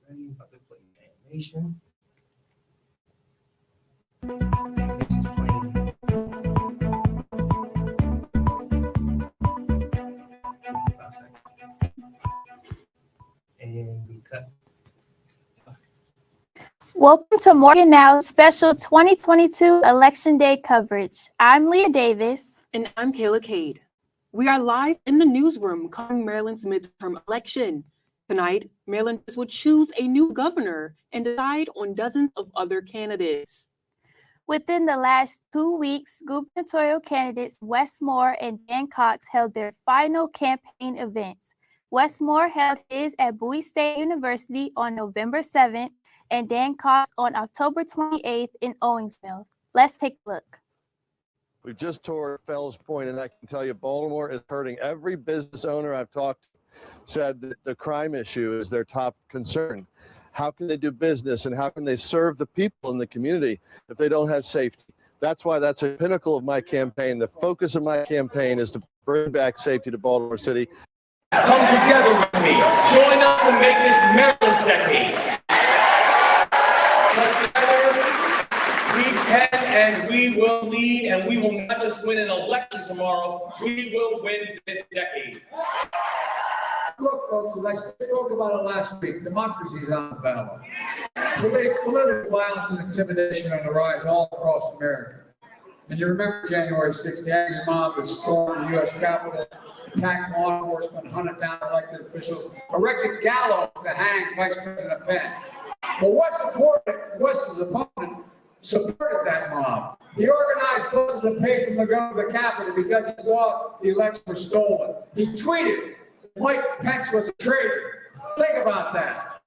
Ready? About to play animation. And we cut. Welcome to Morgan Now's special 2022 Election Day coverage. I'm Leah Davis. And I'm Kayla Cade. We are live in the newsroom covering Maryland's midterm election. Tonight, Marylanders will choose a new governor and decide on dozens of other candidates. Within the last 2 weeks, gubernatorial candidates Westmore and Dan Cox held their final campaign events. Westmore held his at Bowie State University on November 7th and Dan Cox on October 28th in Owensville. Let's take a look. We've just toured Fells Point, and I can tell you Baltimore is hurting. Every business owner I've talked to said that the crime issue is their top concern. How can they do business and how can they serve the people in the community if they don't have safety? That's why that's a pinnacle of my campaign. The focus of my campaign is to bring back safety to Baltimore City. Come together with me. Join us to make this Maryland's decade. We can and we will lead, and we will not just win an election tomorrow, we will win this decade. Look, folks, as I spoke about it last week, democracy is on the ballot. Political violence and intimidation on the rise all across America. And you remember January 6th, the angry mob that stormed the U.S. Capitol, attacked law enforcement, hunted down elected officials, erected gallows to hang Vice President Pence. But West's opponent supported that mob. He organized buses and paid for them to go to the Capitol because he thought the election was stolen. He tweeted Mike Pence was a traitor. Think about that.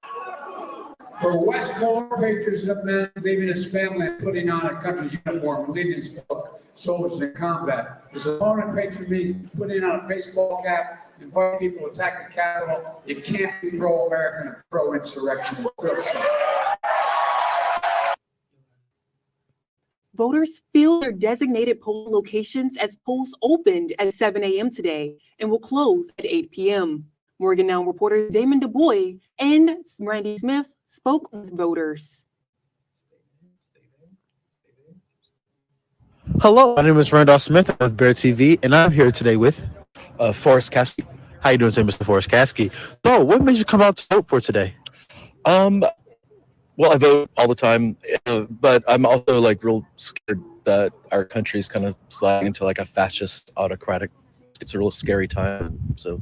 For Westmore, patriotism meant leaving his family and putting on a country's uniform and leading his soldiers in combat. His opponent paid me putting on a baseball cap, inviting people to attack the Capitol. You can't be pro-American and pro-insurrection. Voters filled their designated polling locations as polls opened at 7 a.m. today and will close at 8 p.m. Morgan Now reporters Damon DuBois and Randy Smith spoke with voters. Hello, my name is Randolph Smith. I'm with Bear TV, and I'm here today with Forrest Caskey. How you doing today, Mr. Forrest Caskey? So, what made you come out to vote for today? Well, I vote all the time, but I'm also like real scared that our country's kind of sliding into like a fascist, autocratic. It's a real scary time, so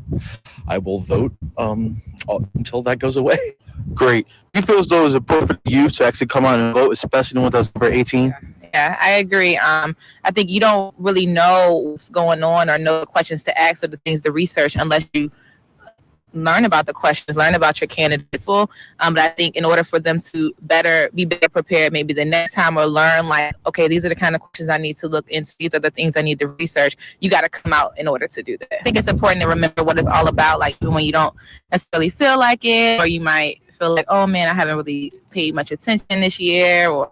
I will vote until that goes away. Great. Do you feel as though it's important for you to actually come out and vote, especially the ones that's over 18? Yeah, I agree. I think you don't really know what's going on or know the questions to ask or the things to research unless you learn about the questions, learn about your candidates. But I think in order for them to be better prepared, maybe the next time, or learn like, okay, these are the kind of questions I need to look into. These are the things I need to research. You got to come out in order to do that. I think it's important to remember what it's all about. Like even when you don't necessarily feel like it, or you might feel like, oh man, I haven't really paid much attention this year, or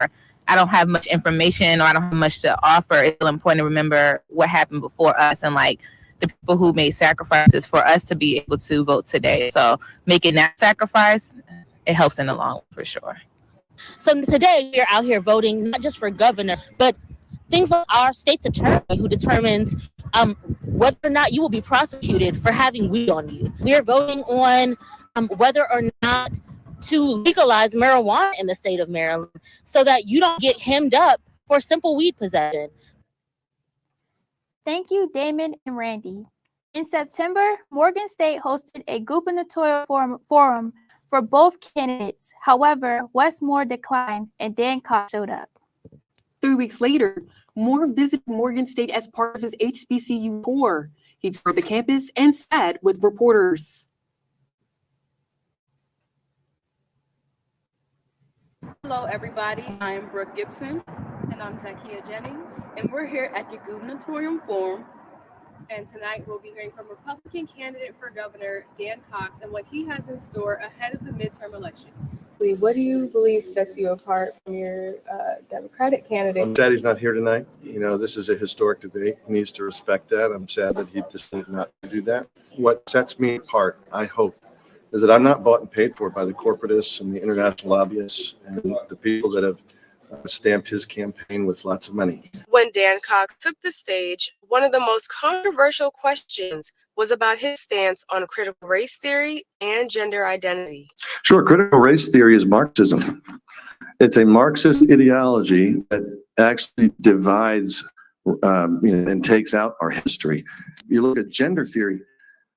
I don't have much information, or I don't have much to offer. It's still important to remember what happened before us and like the people who made sacrifices for us to be able to vote today. So making that sacrifice, it helps in the long run for sure. So today we're out here voting not just for governor, but things like our state's attorney who determines whether or not you will be prosecuted for having weed on you. We're voting on whether or not to legalize marijuana in the state of Maryland so that you don't get hemmed up for simple weed possession. Thank you, Damon and Randy. In September, Morgan State hosted a gubernatorial forum for both candidates. However, Westmore declined and Dan Cox showed up. 3 weeks later, Moore visited Morgan State as part of his HBCU tour. He toured the campus and sat with reporters. Hello, everybody. I am Brooke Gibson. And I'm Zakia Jennings. And we're here at the Gubernatorial Forum. And tonight we'll be hearing from Republican candidate for governor, Dan Cox, and what he has in store ahead of the midterm elections. What do you believe sets you apart from your Democratic candidate? I'm sad he's not here tonight. You know, this is a historic debate. He needs to respect that. I'm sad that he decided not to do that. What sets me apart, I hope, is that I'm not bought and paid for by the corporatists and the international lobbyists and the people that have stamped his campaign with lots of money. When Dan Cox took the stage, one of the most controversial questions was about his stance on critical race theory and gender identity. Sure, critical race theory is Marxism. It's a Marxist ideology that actually divides and takes out our history. You look at gender theory,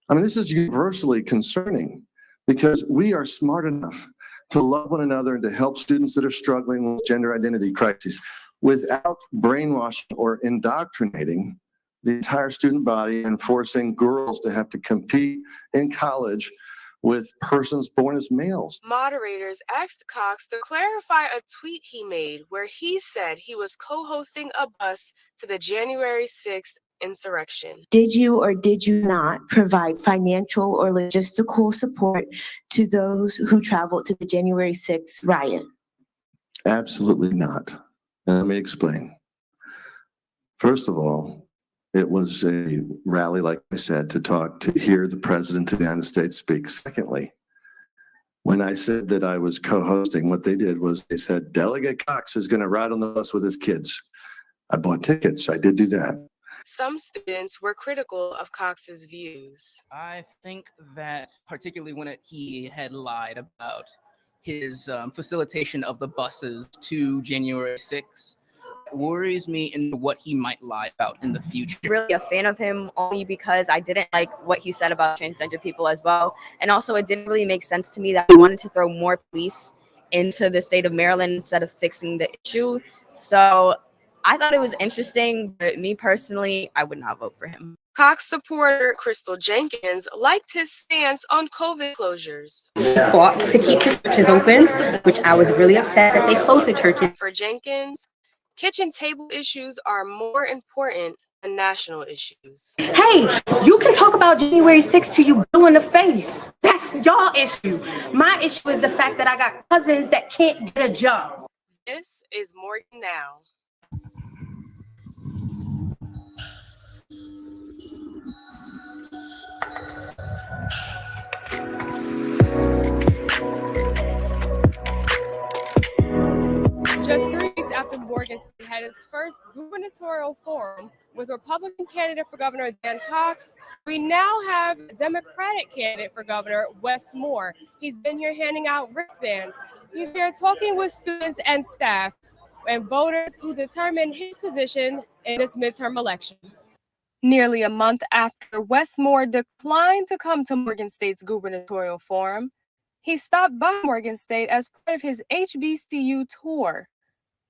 I mean, this is universally concerning because we are smart enough to love one another and to help students that are struggling with gender identity crises without brainwashing or indoctrinating the entire student body and forcing girls to have to compete in college with persons born as males. Moderators asked Cox to clarify a tweet he made where he said he was co-hosting a bus to the January 6th insurrection. Did you or did you not provide financial or logistical support to those who traveled to the January 6th riot? Absolutely not. And let me explain. First of all, it was a rally, like I said, to hear the President of the United States speak. Secondly, when I said that I was co-hosting, what they did was they said, Delegate Cox is going to ride on the bus with his kids. I bought tickets. I did do that. Some students were critical of Cox's views. I think that particularly when he had lied about his facilitation of the buses to January 6th, worries me in what he might lie about in the future. Really a fan of him only because I didn't like what he said about transgender people as well. And also it didn't really make sense to me that he wanted to throw more police into the state of Maryland instead of fixing the issue. So I thought it was interesting, but me personally, I would not vote for him. Cox supporter Crystal Jenkins liked his stance on COVID closures. Fought to keep the churches open, which I was really upset that they closed the churches. For Jenkins, kitchen table issues are more important than national issues. Hey, you can talk about January 6th till you blue in the face. That's y'all issue. My issue is the fact that I got cousins that can't get a job. This is Morgan Now. Just 3 weeks after Morgan State had its first gubernatorial forum with Republican candidate for governor Dan Cox, we now have Democratic candidate for governor Wes Moore. He's been here handing out wristbands. He's here talking with students and staff and voters who determine his position in this midterm election. Nearly a month after Wes Moore declined to come to Morgan State's gubernatorial forum, he stopped by Morgan State as part of his HBCU tour.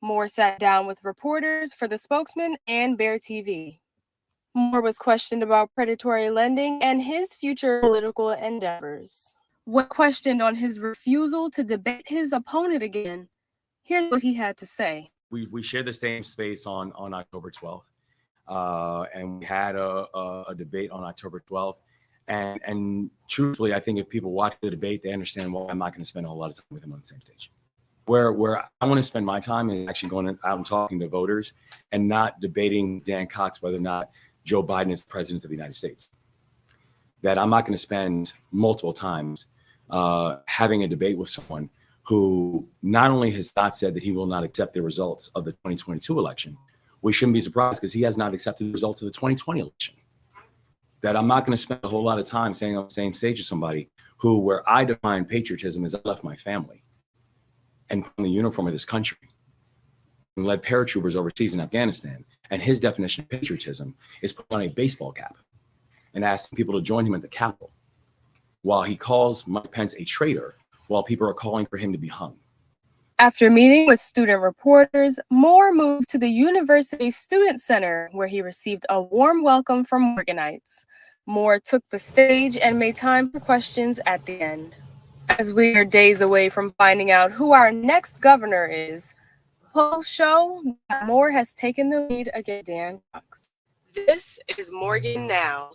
Moore sat down with reporters for The Spokesman and Bear TV. Moore was questioned about predatory lending and his future political endeavors. When questioned on his refusal to debate his opponent again, here's what he had to say. We shared the same space on October 12th. And we had a debate on October 12th. And truthfully, I think if people watch the debate, they understand why I'm not going to spend a lot of time with him on the same stage. Where I want to spend my time is actually going out and talking to voters and not debating Dan Cox whether or not Joe Biden is the president of the United States. That I'm not going to spend multiple times having a debate with someone who not only has not said that he will not accept the results of the 2022 election, we shouldn't be surprised because he has not accepted the results of the 2020 election. That I'm not going to spend a whole lot of time staying on the same stage as somebody who, where I define patriotism as I left my family and put on the uniform of this country and led paratroopers overseas in Afghanistan. And his definition of patriotism is putting on a baseball cap and asking people to join him at the Capitol while he calls Mike Pence a traitor while people are calling for him to be hung. After meeting with student reporters, Moore moved to the University Student Center, where he received a warm welcome from Morganites. Moore took the stage and made time for questions at the end. As we are days away from finding out who our next governor is, polls show that Moore has taken the lead against Dan Cox. This is Morgan Now.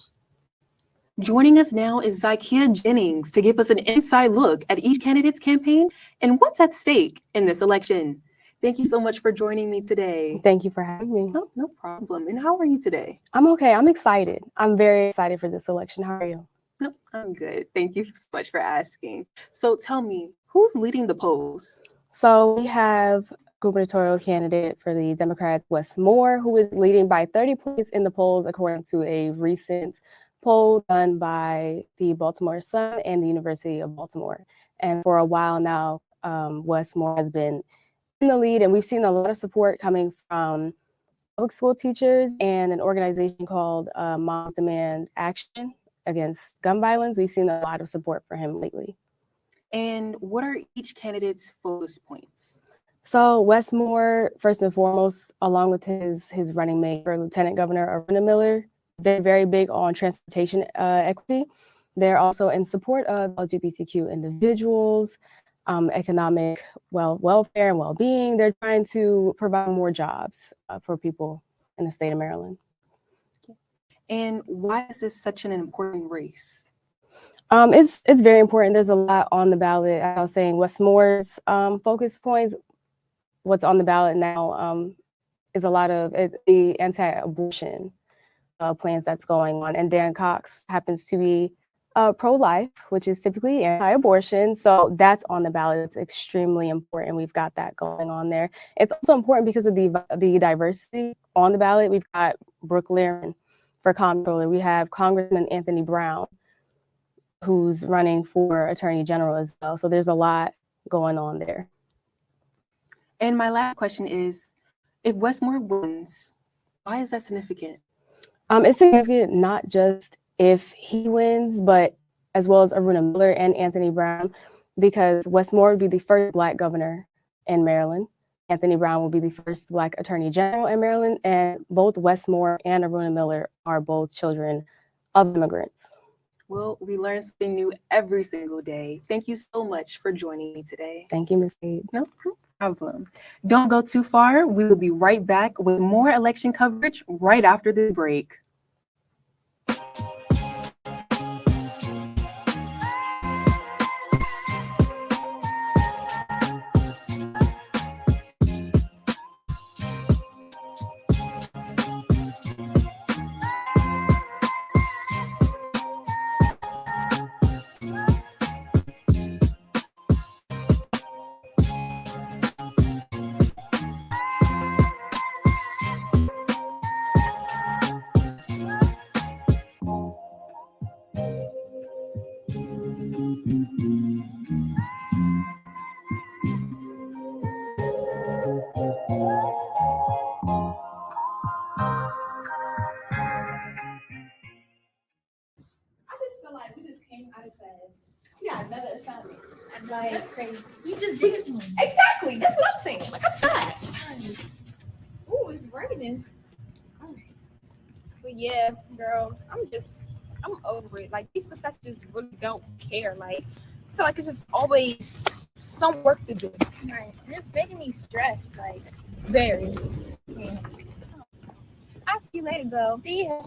Joining us now is Zakia Jennings to give us an inside look at each candidate's campaign and what's at stake in this election. Thank you so much for joining me today. Thank you for having me. No problem. And how are you today? I'm okay. I'm excited. I'm very excited for this election. How are you? No, I'm good. Thank you so much for asking. So tell me, who's leading the polls? So we have gubernatorial candidate for the Democrat, Wes Moore, who is leading by 30 points in the polls, according to a recent poll done by the Baltimore Sun and the University of Baltimore. And for a while now, Wes Moore has been in the lead, and we've seen a lot of support coming from public school teachers and an organization called Moms Demand Action Against Gun Violence. We've seen a lot of support for him lately. And what are each candidate's focus points? So Wes Moore, first and foremost, along with his running mate for Lieutenant Governor Aruna Miller, they're very big on transportation equity. They're also in support of LGBTQ individuals, economic welfare and well-being. They're trying to provide more jobs for people in the state of Maryland. And why is this such an important race? It's very important. There's a lot on the ballot. I was saying Wes Moore's focus points. What's on the ballot now is a lot of the anti-abortion plans that's going on. And Dan Cox happens to be pro-life, which is typically anti-abortion. So that's on the ballot. It's extremely important. We've got that going on there. It's also important because of the diversity on the ballot. We've got Brooke Laren for comptroller. We have Congressman Anthony Brown, who's running for Attorney General as well. So there's a lot going on there. And my last question is, if Wes Moore wins, why is that significant? It's significant not just if he wins, but as well as Aruna Miller and Anthony Brown, because Wes Moore would be the first Black governor in Maryland. Anthony Brown will be the first Black Attorney General in Maryland, and both Wes Moore and Aruna Miller are both children of immigrants. Well, we learn something new every single day. Thank you so much for joining me today. Thank you, Ms. Aid. No problem. Don't go too far. We will be right back with more election coverage right after this break. Yeah, another assignment. And like, that's crazy. You just did it. Exactly. That's what I'm saying. Like, I'm tired. Ooh, it's raining. Alright. But yeah, girl, I'm over it. Like, these professors really don't care. Like, I feel like it's just always some work to do. Right. And it's making me stressed. Like, very. Yeah. I'll see you later, girl. See ya.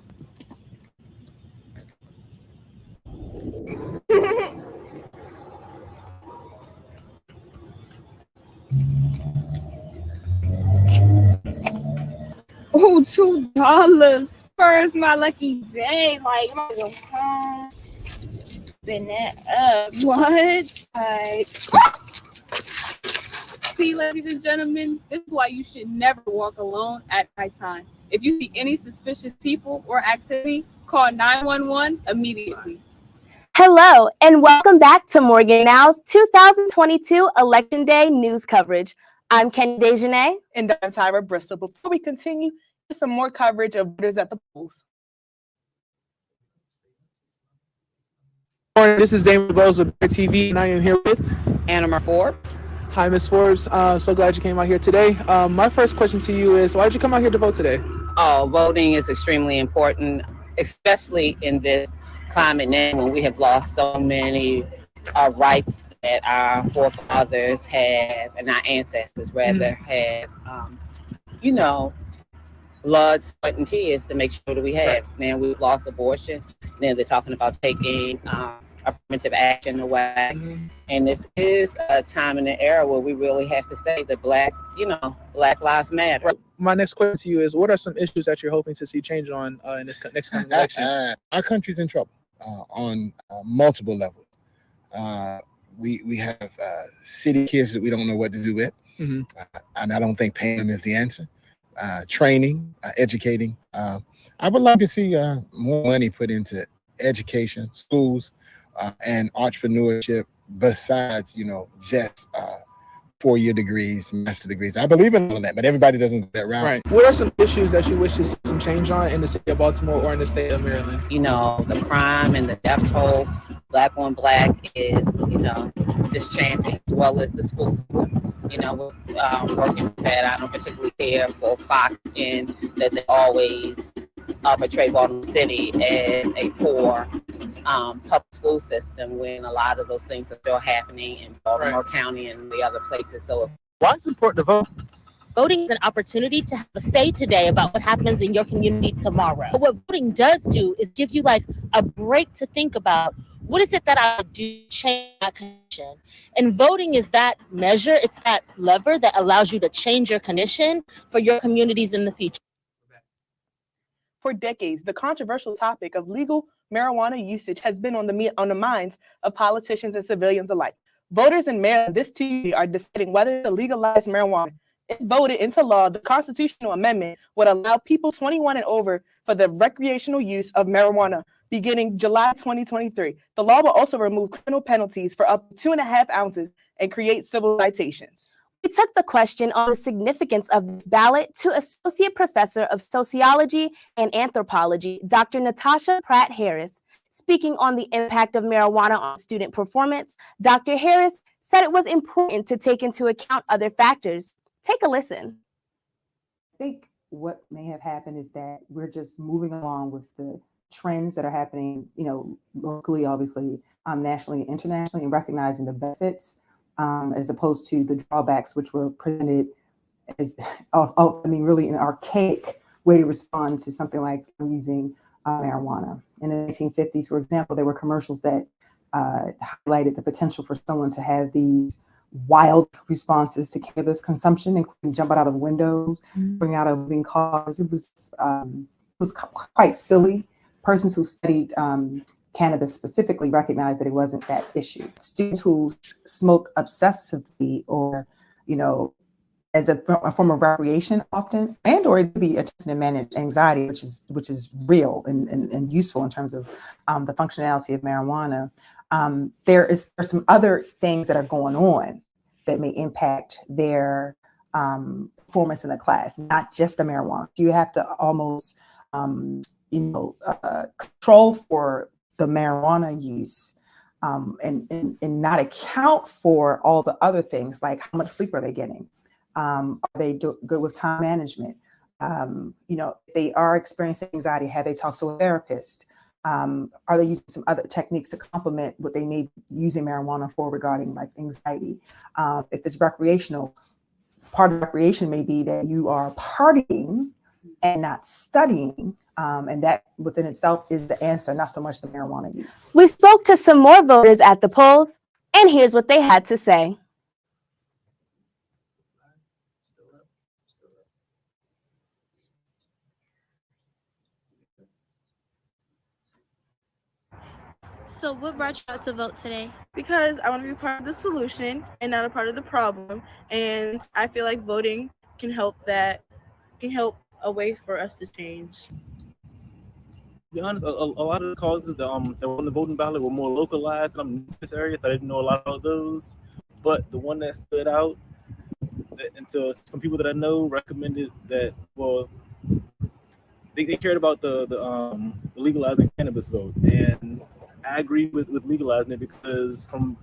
Oh, $2. First, my lucky day. Like, I'm gonna go home, spin that up. What? Like, see, ladies and gentlemen, this is why you should never walk alone at nighttime. If you see any suspicious people or activity, call 911 immediately. Hello, and welcome back to Morgan Now's 2022 Election Day news coverage. I'm Kenny Dejanay. And I'm Tyra Bristol. Before we continue, here's some more coverage of voters at the polls. Morning, this is Damon Bowles of Bear TV, and I am here with Anna Forbes. Hi, Ms. Forbes. So glad you came out here today. My first question to you is, why did you come out here to vote today? Oh, voting is extremely important, especially in this climate now when we have lost so many rights that our forefathers have, and our ancestors rather have, blood, sweat, and tears to make sure that we have. Now we've lost abortion. Now they're talking about taking affirmative action away. And this is a time in the era where we really have to say that Black Lives Matter. Right. My next question to you is, what are some issues that you're hoping to see change on in this next coming election? Our country's in trouble. on multiple levels. We have city kids that we don't know what to do with, and I don't think paying them is the answer. Training, educating. I would like to see more money put into education, schools, and entrepreneurship besides, just 4-year degrees, master degrees. I believe in all that, but everybody doesn't go that route. Right. What are some issues that you wish to see some change on in the city of Baltimore or in the state of Maryland? The crime and the death toll, black on black, is, disenchanting, as well as the school system. Working with that, I don't particularly care for Fox and that they always portray Baltimore City as a poor public school system when a lot of those things are still happening in Baltimore County and the other places. So why is it important to vote? Voting is an opportunity to have a say today about what happens in your community tomorrow. But what voting does do is give you like a break to think about what is it that I do to change my condition. And voting is that measure, it's that lever that allows you to change your condition for your communities in the future. For decades, the controversial topic of legal marijuana usage has been on the minds of politicians and civilians alike. Voters in Maryland this Tuesday are deciding whether to legalize marijuana. If voted into law, the constitutional amendment would allow people 21 and over for the recreational use of marijuana beginning July 2023. The law will also remove criminal penalties for up to 2.5 ounces and create civil citations. We took the question on the significance of this ballot to Associate Professor of Sociology and Anthropology, Dr. Natasha Pratt-Harris. Speaking on the impact of marijuana on student performance, Dr. Harris said it was important to take into account other factors. Take a listen. I think what may have happened is that we're just moving along with the trends that are happening, locally, obviously, nationally and internationally, and recognizing the benefits as opposed to the drawbacks, which were presented as, really an archaic way to respond to something like using marijuana. In the 1950s, for example, there were commercials that highlighted the potential for someone to have these wild responses to cannabis consumption, including jumping out of windows, bringing out of moving cars. It was quite silly. Persons who studied cannabis specifically recognized that it wasn't that issue. Students who smoke obsessively or, as a form of recreation often, and or it could be attempting to manage anxiety, which is real and useful in terms of the functionality of marijuana. There's some other things that are going on that may impact their performance in the class, not just the marijuana. You have to almost control for the marijuana use and not account for all the other things, like how much sleep are they getting? Are they good with time management? If they are experiencing anxiety, have they talked to a therapist? Are they using some other techniques to complement what they may be using marijuana for regarding like anxiety? If it's recreational, part of recreation may be that you are partying and not studying. And that within itself is the answer, not so much the marijuana use. We spoke to some more voters at the polls, and here's what they had to say. So what brought you out to vote today? Because I want to be part of the solution and not a part of the problem. And I feel like voting can help a way for us to change. To be honest, a lot of the causes that were on the voting ballot were more localized, and I'm in this area, so I didn't know a lot of those. But the one that stood out, and to some people that I know, recommended that, well, they cared about the legalizing cannabis vote, and I agree with legalizing it because from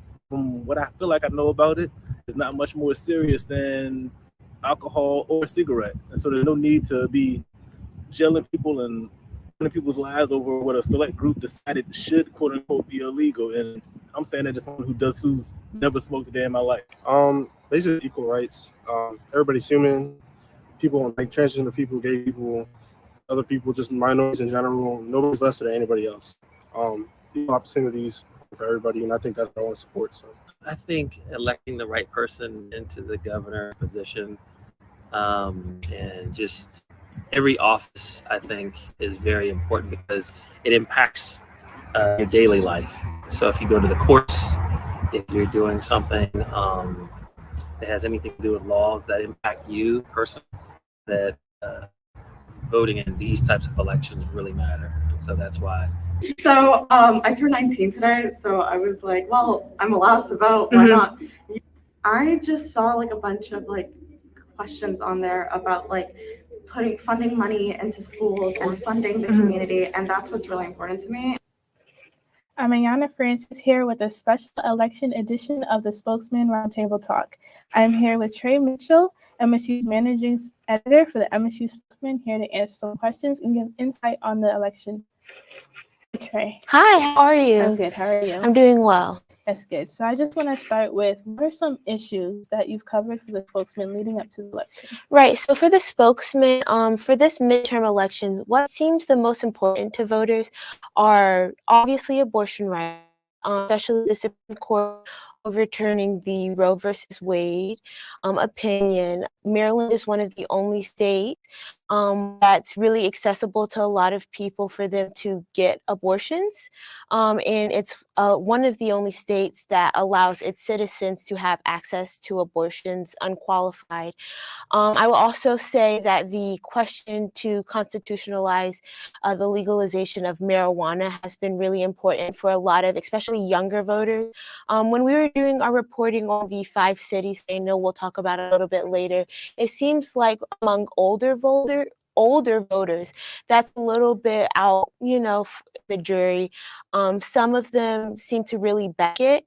what I feel like I know about it, it's not much more serious than alcohol or cigarettes, and so there's no need to be jailing people and people's lives over what a select group decided should quote unquote be illegal. And I'm saying that as someone who's never smoked a day in my life. Basically equal rights. Everybody's human. People like transgender people, gay people, other people, just minorities in general. Nobody's lesser than anybody else. Equal opportunities for everybody, and I think that's what I want to support. So I think electing the right person into the governor position, and just every office, I think, is very important because it impacts your daily life. So if you go to the courts, if you're doing something that has anything to do with laws that impact you personally, that voting in these types of elections really matter. So that's why. So I turned 19 today, so I was like, well, I'm allowed to vote, why not? I just saw like a bunch of like questions on there about like funding money into schools and funding the community, and that's what's really important to me. I'm Ayana Francis here with a special election edition of the Spokesman Roundtable Talk. I'm here with Trey Mitchell, MSU's managing editor for the MSU Spokesman, here to answer some questions and give insight on the election. Trey. Hi, how are you? I'm good. How are you? I'm doing well. That's good. So I just want to start with, what are some issues that you've covered for the Spokesman leading up to the election? Right. So for the Spokesman, for this midterm elections, what seems the most important to voters are obviously abortion rights, especially the Supreme Court overturning the Roe versus Wade opinion. Maryland is one of the only states that's really accessible to a lot of people for them to get abortions. And it's one of the only states that allows its citizens to have access to abortions unqualified. I will also say that the question to constitutionalize the legalization of marijuana has been really important for a lot of, especially younger voters. When we were doing our reporting on the 5 cities, I know we'll talk about it a little bit later, it seems like among older voters, that's a little bit out, the jury. Some of them seem to really back it.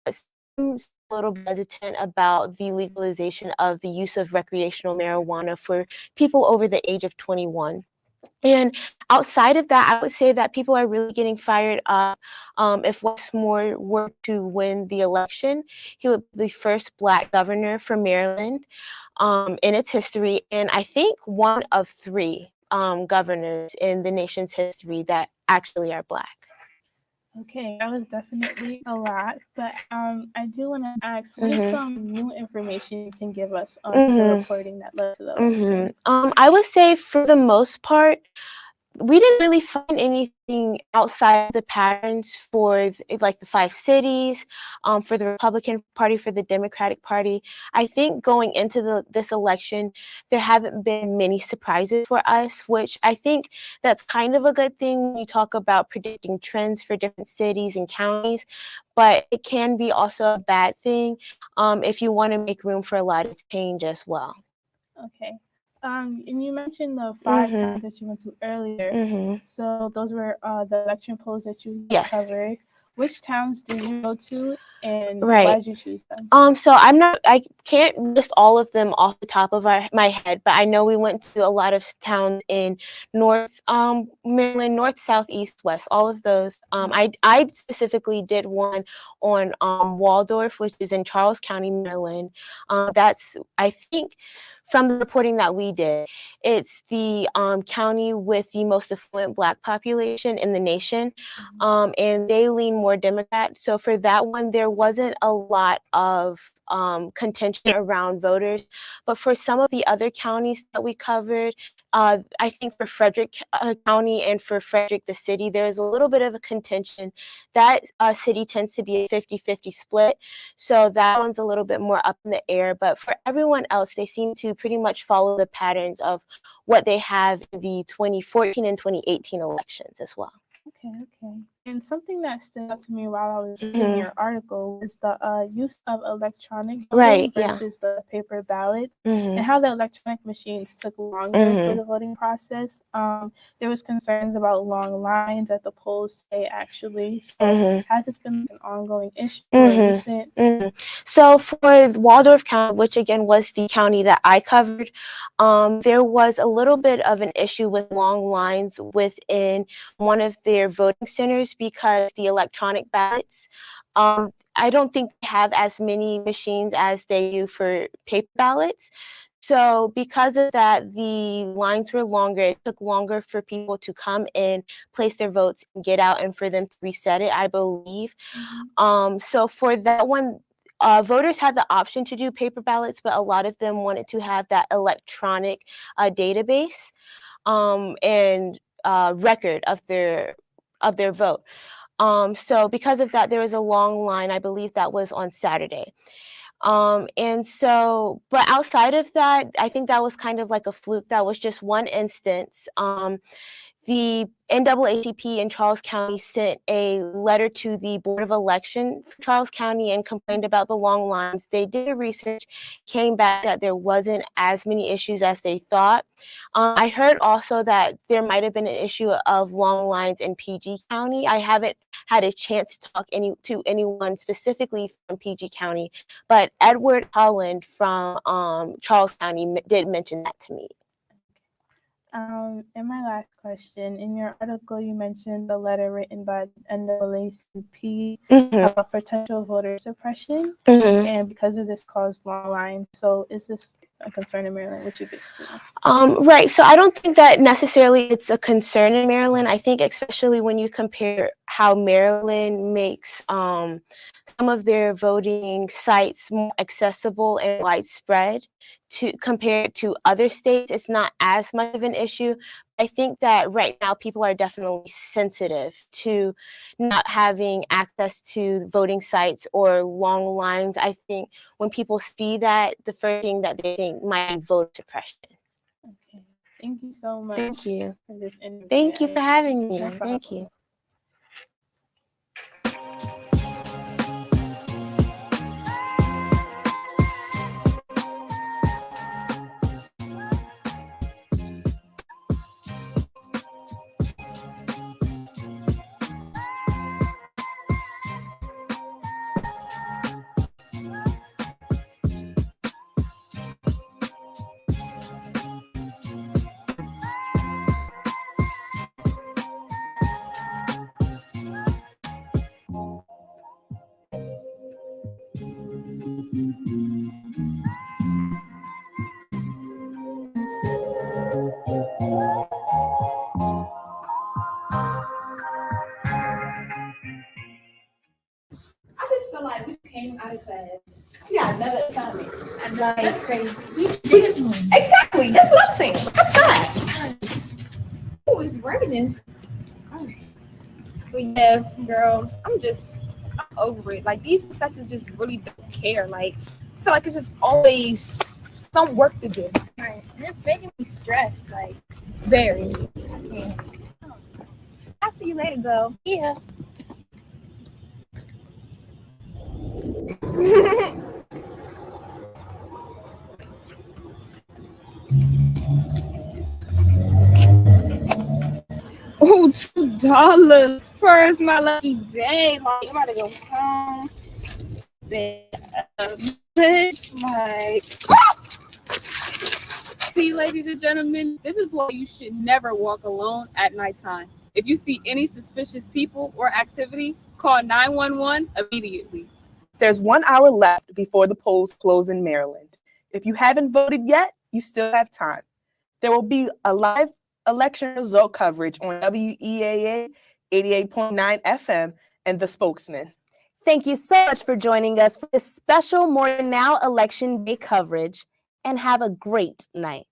Some a little bit hesitant about the legalization of the use of recreational marijuana for people over the age of 21. And outside of that, I would say that people are really getting fired up. If Westmore were to win the election, he would be the first Black governor for Maryland in its history, and I think one of 3 governors in the nation's history that actually are Black. Okay, that was definitely a lot, but I do want to ask, what is some new information you can give us on the reporting that led to the election? I would say for the most part, we didn't really find anything outside the patterns for like the 5 cities, for the Republican Party, for the Democratic Party. I think going into this election, there haven't been many surprises for us, which I think that's kind of a good thing when you talk about predicting trends for different cities and counties, but it can be also a bad thing if you want to make room for a lot of change as well. Okay. And you mentioned the 5 towns that you went to earlier. So those were the election polls that you covered. Which towns did you go to, and why did you choose them? So I can't list all of them off the top of my head, but I know we went to a lot of towns in North Maryland, North, South, East, West, all of those. I specifically did one on Waldorf, which is in Charles County, Maryland. That's, I think, from the reporting that we did, it's the county with the most affluent Black population in the nation, and they lean more Democrat. So for that one, there wasn't a lot of contention around voters. But for some of the other counties that we covered, I think for Frederick County and for Frederick, the city, there's a little bit of a contention. That city tends to be a 50-50 split. So that one's a little bit more up in the air. But for everyone else, they seem to pretty much follow the patterns of what they have in the 2014 and 2018 elections as well. Okay. And something that stood out to me while I was reading your article was the use of electronic voting versus the paper ballot, and how the electronic machines took longer for the voting process. There was concerns about long lines at the polls today, actually. So has this been an ongoing issue or recent? So for Waldorf County, which again was the county that I covered, there was a little bit of an issue with long lines within one of their voting centers because the electronic ballots, I don't think they have as many machines as they do for paper ballots. So because of that, the lines were longer. It took longer for people to come in, place their votes, and get out, and for them to reset it, I believe. So for that one, voters had the option to do paper ballots, but a lot of them wanted to have that electronic database and record of their their vote. So because of that, there was a long line. I believe that was on Saturday. And so, but outside of that, I think that was kind of like a fluke. That was just one instance. The NAACP in Charles County sent a letter to the Board of Election for Charles County and complained about the long lines. They did a research, came back that there wasn't as many issues as they thought. I heard also that there might have been an issue of long lines in PG County. I haven't had a chance to talk to anyone specifically from PG County, but Edward Holland from Charles County did mention that to me. And my last question, in your article, you mentioned the letter written by NAACP about potential voter suppression, and because of this caused long lines. So is this a concern in Maryland, which you basically asked? Right. So I don't think that necessarily it's a concern in Maryland. I think especially when you compare how Maryland makes some of their voting sites more accessible and widespread to compared to other states, it's not as much of an issue. I think that right now people are definitely sensitive to not having access to voting sites or long lines. I think when people see that, the first thing that they think might be voter suppression. Okay. Thank you so much. Thank you. For this interview. Thank you for having me. No problem. Thank you. I just feel like we came out of class. We got another assignment. And that's crazy. You did it. Exactly. That's what I'm saying. I'm tired. Oh, it's raining. But yeah, girl, I'm over it. Like, these professors just really don't care. Like, I feel like it's just always some work to do. Right. And it's making me stressed. Like, Very. yeah. I'll see you later, though. Yeah. Oh, $2. First, my lucky day. Like, I'm about to go home. Like, see, ladies and gentlemen, this is why you should never walk alone at nighttime. If you see any suspicious people or activity, call 911 immediately. There's 1 hour left before the polls close in Maryland. If you haven't voted yet, you still have time. There will be a live election result coverage on WEAA 88.9 FM and The Spokesman. Thank you so much for joining us for this special More Now Election Day coverage, and have a great night.